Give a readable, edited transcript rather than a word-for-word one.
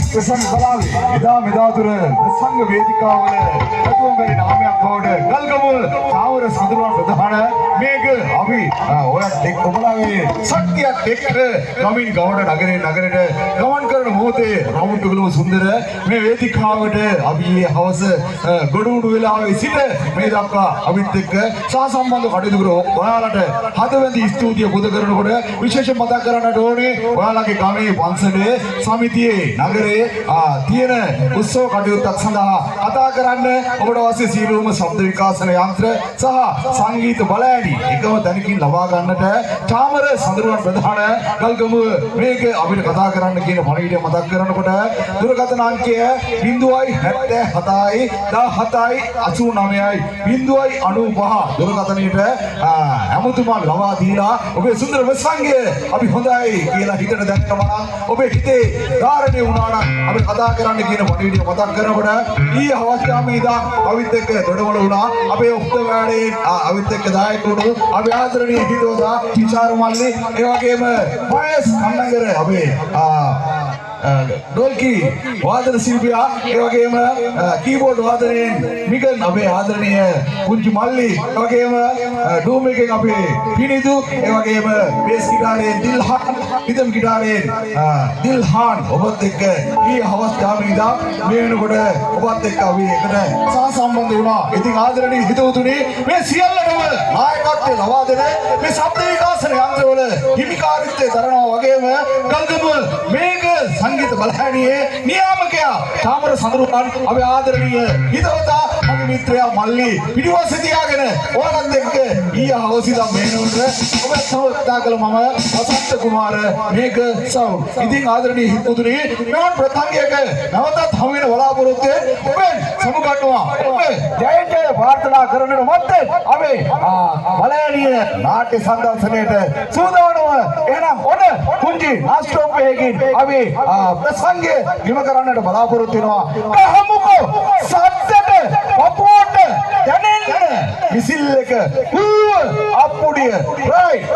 ප්‍රසන්න බලාවේ එදා මෙදා තුර සංඝ වේදිකාවල ප්‍රතුම්බරි නාමයක් බවට ගල්ගමුව චාවර සඳරුවන් ප්‍රධාන මේක අපි ඔයත් එක් ඔබලාගේ ශක්තියක් එක්ක ගමින් ගවඩ නගරයට ගමන් කරන මොහොතේ රවුම්තුගලම සුන්දර මේ වේදිකාවට අපි හවස ගොඩුමුඩු වෙලාවේ සිට මේ දක්වා අපිත් එක්ක සහසම්බන්ධ කටයුතු කර ඔයාලට හදවැඳි ස්තුතිය පුද කරනකොට විශේෂ මතක් කරන්නට ඕනේ ඔයාලගේ ගමේ පන්සලේ සමිතියේ නගරයේ තියෙන උත්සව කටයුත්තක් සඳහා කතා කරන්න ඔබට අවශ්‍ය සියලුම ශබ්ද විකාශන යන්ත්‍ර සහ සංගීත බලෑණි එකම තැනකින් ලබා ගන්නට චාමර සඳරුවන් ප්‍රධාන ගල්ගමුව මේක අපිට කතා කරන්න කියන පණිවිඩය මතක් කරනකොට දුරකථන අංකය 077යි 17යි 89යි 095 දුරකථනයට හැමතුමන් ලබා දීලා ඔබේ සුන්දර ප්‍රසංගය අපි හොඳයි කියලා හිතට දැක්කම ඔබේ හිතේ ධාරණය වුණා නම් අපි කතා කරන්න කියන පණිවිඩය මතක් කරනකොට ඊ අවස්ථාවේ ඉඳන් අවිත් එක්ක දොඩවල වුණා අපේ ඔක්තෝබරේ අවිත් එක්ක දායක වුණු අපි ආදරණීය හිතෝදා විචාර මල්ලි ඒ වගේම වයස් කන්නගර අපේ ඩොල්කි වාදන ශිල්පියා ඒ වගේම කීබෝඩ් වාදනයෙන් මිගන් අපේ ආදරණීය පුංචි මල්ලි ඒ වගේම ඩූම් එකෙන් අපේ පිනිදු ඒ වගේම බේස් ගිටාරයෙන් දිල්හාන් රිද්ම් ගිටාරයෙන් දිල්හාන් ඔබත් එක්ක ඊ අවස්ථාවේ ඉඳන් මේ වෙනකොට ඔබත් එක්ක අපි එකට සහසම්බන්ධ වුණා. ඉතින් ආදරණීය හිතවතුනි මේ සියල්ලටම නායකත්වය ලබා දෙන මේ ශබ්ද විකාශන යන්ත්‍රවල හිමිකාරීත්වය දරනවා වගේම ගල්ගමුව මේක සංගීත බලෑණියේ නියාමකයා චාමර සඳරුවන් අපි ආදරණීය හිතවතා මගේ මිත්‍රයා මල්ලි පිටිපස්සේ තියාගෙන ඔයාලත් එක්ක ඊ හවසිලා මේනොන්ට ඔබ සහෝදරතා කළ මම වසන්ත කුමාර මේක සවුන්ඩ්. ඉතින් ආදරණීය හිතවතුනි මෙවන් ප්‍රසංගයක නැවතත් හමු වෙන බලාපොරොත්තුවෙන් ඔබෙන් සමුගන්නවා. ඔබ ජයෙන් ජය ප්‍රාර්ථනා කරනට මැත්තේ අපි බලෑණිය නාට්‍ය සංදර්ශනයේට සූදානම එහෙනම් ඔන්න කුංජි නාස්ටෝපයකින් අපි ප්‍රසංගය නිම කරන්නට බලාපොරොත්තු වෙනවා. කහමුකෝ සද්දට පපුවට දැනෙන්න විසිල් එක අප්පුඩිය රයිට්